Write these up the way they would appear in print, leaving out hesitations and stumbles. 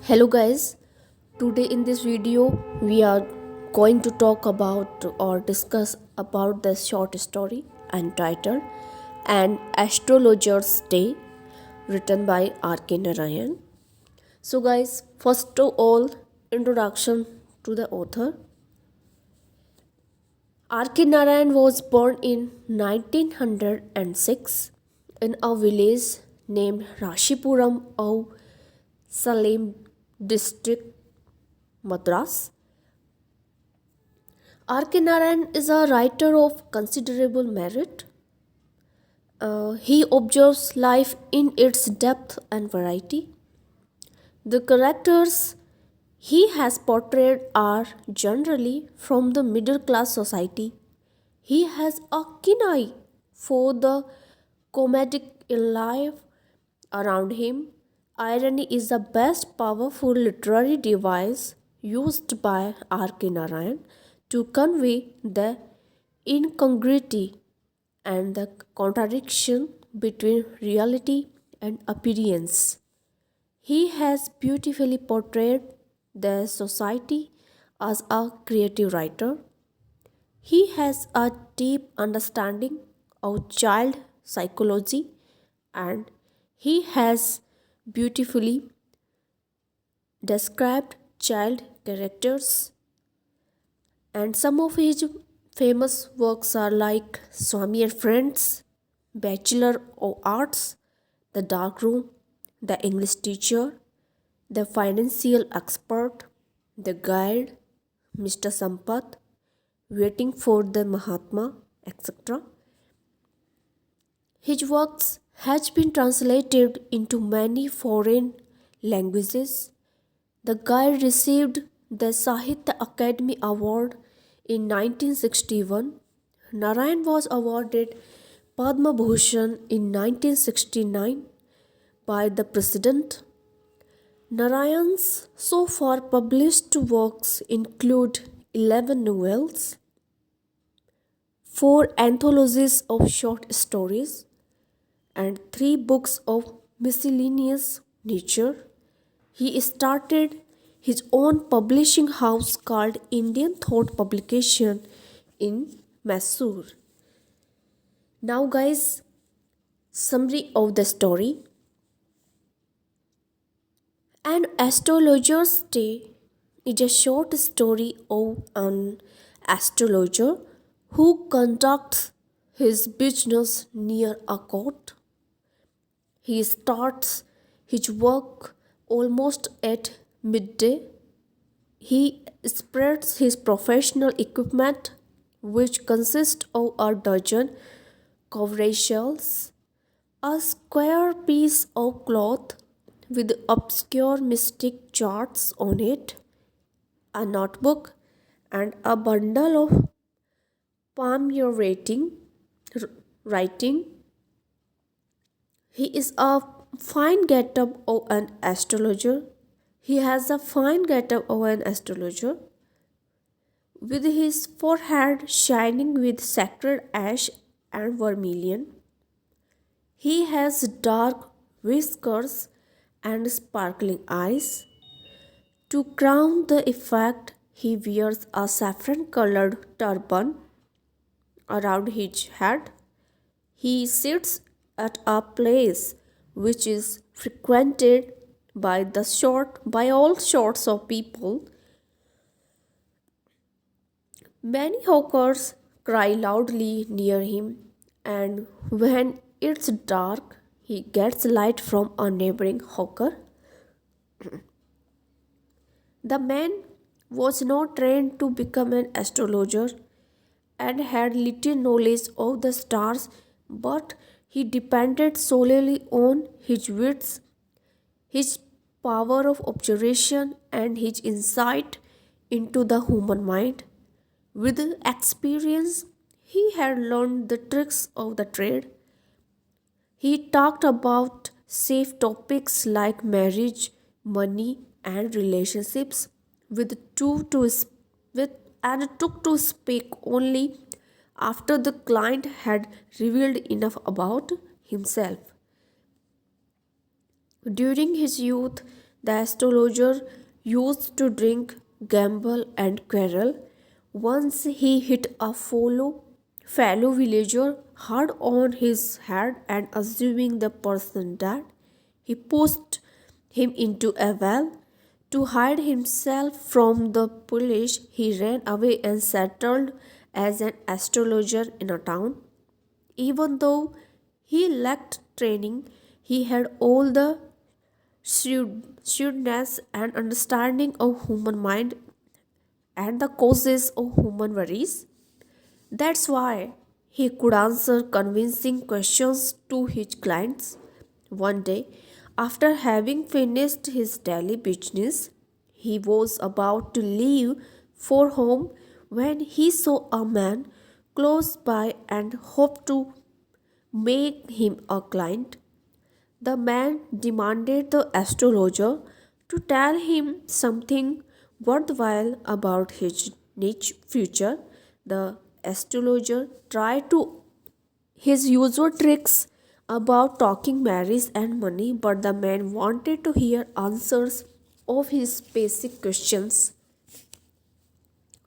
Hello guys, today in this video we are going to talk about or discuss about the short story entitled An Astrologer's Day written by R.K. Narayan. So guys, first of all, introduction to the author. R.K. Narayan was born in 1906 in a village named Rashipuram of Salem district, Madras. R.K. Narayan is a writer of considerable merit. He observes life in its depth and variety. The characters he has portrayed are generally from the middle class society. He has a keen eye for the comedic in life around him. Irony is the best powerful literary device used by R.K. Narayan to convey the incongruity and the contradiction between reality and appearance. He has beautifully portrayed the society as a creative writer. He has a deep understanding of child psychology and he has beautifully described child characters. And some of his famous works are like Swami and Friends, Bachelor of Arts, The Dark Room, The English Teacher, The Financial Expert, The Guide, Mr. Sampath, Waiting for the Mahatma, etc. His works has been translated into many foreign languages. The guide received the Sahitya Academy Award in 1961. Narayan was awarded Padma Bhushan in 1969 by the President. Narayan's so far published works include 11 novels, 4 anthologies of short stories, and 3 books of miscellaneous nature. He started his own publishing house called Indian Thought Publication in Mysore. Now, guys, summary of the story. An Astrologer's Day is a short story of an astrologer who conducts his business near a court. He starts his work almost at midday. He spreads his professional equipment, which consists of a dozen coverage shells, a square piece of cloth with obscure mystic charts on it, a notebook, and a bundle of palmurating writing. He is a fine get-up of an astrologer. He has a fine get-up of an astrologer, with his forehead shining with sacred ash and vermilion. He has dark whiskers and sparkling eyes. To crown the effect, he wears a saffron colored turban around his head. He sits at a place which is frequented by all sorts of people. Many hawkers cry loudly near him, and when it's dark, he gets light from a neighboring hawker. The man was not trained to become an astrologer and had little knowledge of the stars, but he depended solely on his wits, his power of observation, and his insight into the human mind. With experience, he had learned the tricks of the trade. He talked about safe topics like marriage, money, and relationships with two to with and took to speak only after the client had revealed enough about himself. During his youth, The astrologer used to drink, gamble, and quarrel. Once he hit a fellow villager hard on his head and assuming the person died, he pushed him into a well. To hide himself from the police, he ran away and settled as an astrologer in a town. Even though he lacked training, he had all the shrewdness and understanding of human mind and the causes of human worries. That's why he could answer convincing questions to his clients. One day, after having finished his daily business, he was about to leave for home when he saw a man close by and hoped to make him a client. The man demanded the astrologer to tell him something worthwhile about his niche future. The astrologer tried to his usual tricks about talking marriage and money, but the man wanted to hear answers of his basic questions.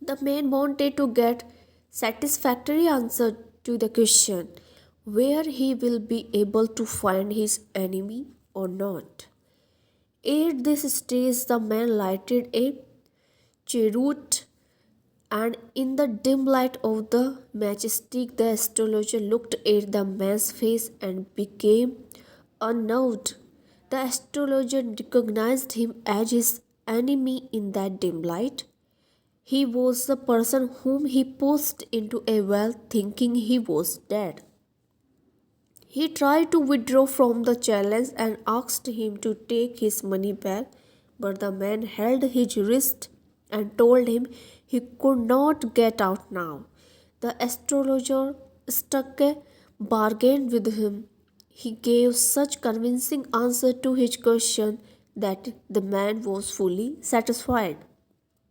The man wanted to get satisfactory answer to the question where he will be able to find his enemy or not. At this stage, the man lighted a cheroot, and in the dim light of the matchstick, the astrologer looked at the man's face and became unnerved. The astrologer recognized him as his enemy in that dim light. He was the person whom he pushed into a well thinking he was dead. He tried to withdraw from the challenge and asked him to take his money back, but the man held his wrist and told him he could not get out now. The astrologer struck a bargain with him. He gave such convincing answer to his question that the man was fully satisfied.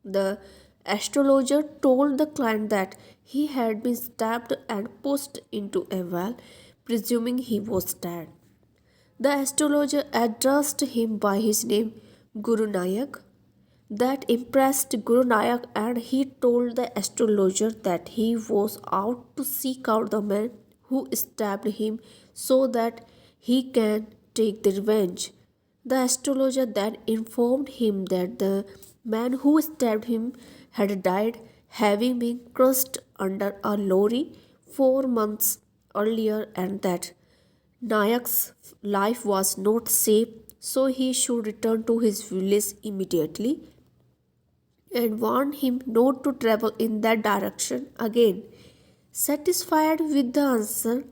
The astrologer told the client that he had been stabbed and pushed into a well, presuming he was dead. The astrologer addressed him by his name, Guru Nayak. That impressed Guru Nayak, and he told the astrologer that he was out to seek out the man who stabbed him so that he can take the revenge. The astrologer then informed him that the man who stabbed him had died, having been crushed under a lorry 4 months earlier, and that Nayak's life was not safe, so he should return to his village immediately and warned him not to travel in that direction again. Satisfied with the answer,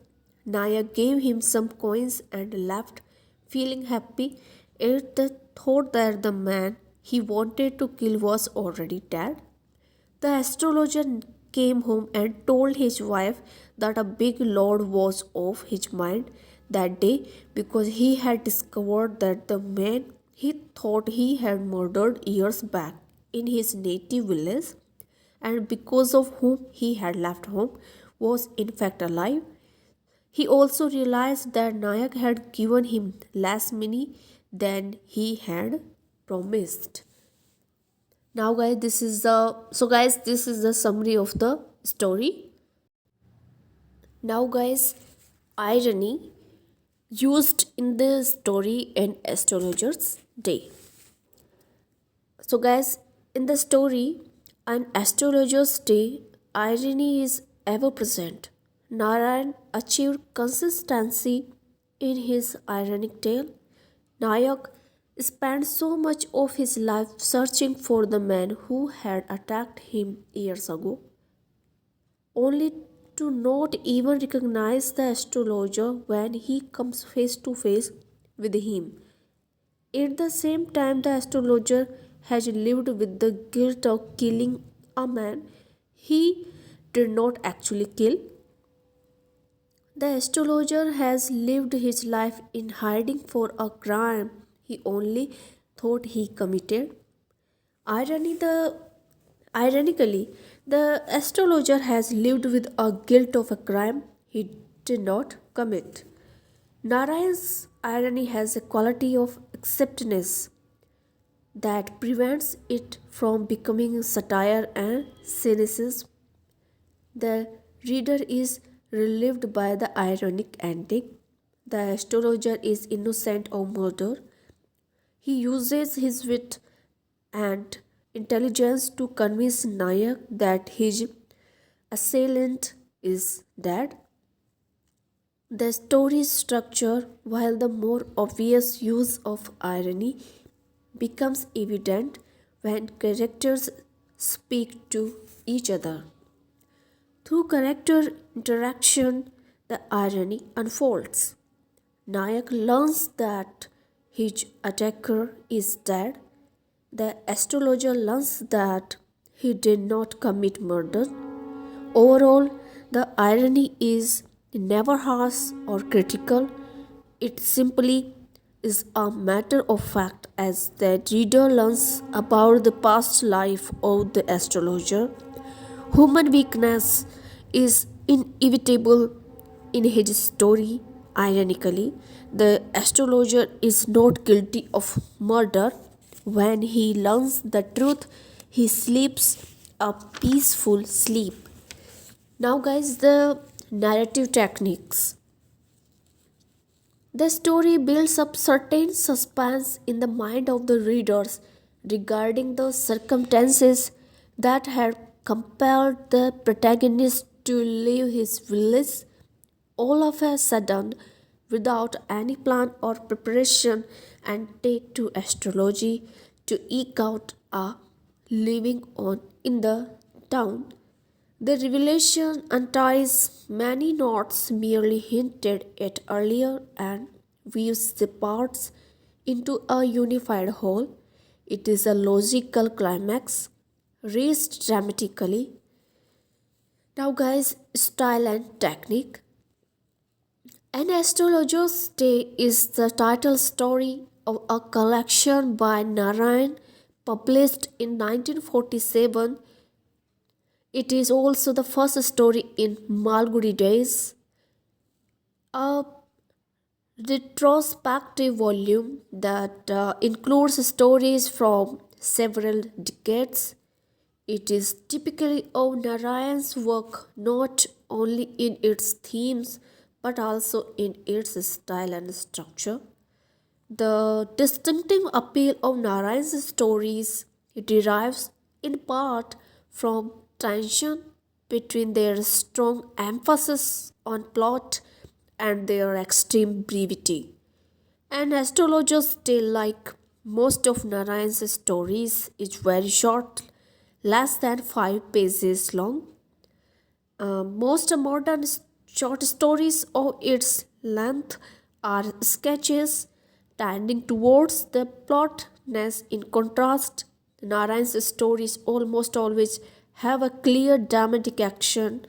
Nayak gave him some coins and left, feeling happy at the thought that the man he wanted to kill was already dead. The astrologer came home and told his wife that a big load was off his mind that day because he had discovered that the man he thought he had murdered years back in his native village and because of whom he had left home was in fact alive. He also realized that Nayak had given him less money than he had promised. Now guys, this is the summary of the story. Now guys, irony used in the story and astrologer's day. So guys, in the story an astrologer's day, irony is ever present. Narayan achieved consistency in his ironic tale. Nayak spent so much of his life searching for the man who had attacked him years ago, only to not even recognize the astrologer when he comes face to face with him. At the same time, the astrologer has lived with the guilt of killing a man he did not actually kill. The astrologer has lived his life in hiding for a crime he only thought he committed. Ironically, the astrologer has lived with a guilt of a crime he did not commit. Narayan's irony has a quality of acceptance. that prevents it from becoming satire and cynicism. The reader is relieved by the ironic ending. The astrologer is innocent of murder. He uses his wit and intelligence to convince Nayak that his assailant is dead. The story's structure, while the more obvious use of irony, becomes evident when characters speak to each other. Through character interaction, the irony unfolds. Nayak learns that his attacker is dead. The astrologer learns that he did not commit murder. Overall, the irony is never harsh or critical. It simply is a matter of fact as the reader learns about the past life of the astrologer. Human weakness is inevitable in his story. Ironically, the astrologer is not guilty of murder. When he learns the truth, he sleeps a peaceful sleep. Now, guys, the narrative techniques. The story builds up certain suspense in the mind of the readers regarding the circumstances that had compelled the protagonist to leave his village all of a sudden without any plan or preparation and take to astrology to eke out a living on in the town. The revelation unties many knots merely hinted at earlier and weaves the parts into a unified whole. It is a logical climax, raised dramatically. Now, guys, style and technique. An Astrologer's Day is the title story of a collection by Narayan published in 1947. It is also the first story in Malgudi Days, a retrospective volume that includes stories from several decades. It is typically of Narayan's work not only in its themes but also in its style and structure. The distinctive appeal of Narayan's stories derives in part from tension between their strong emphasis on plot and their extreme brevity. An astrologer's tale, like most of Narayan's stories, is very short, less than 5 pages long. Most modern short stories of its length are sketches tending towards the plotness. In contrast, Narayan's stories almost always have a clear dramatic action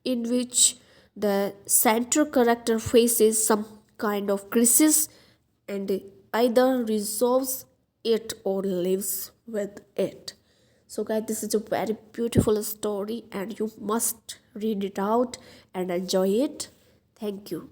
in which the central character faces some kind of crisis and either resolves it or lives with it. So, guys, this is a very beautiful story, and you must read it out and enjoy it. Thank you.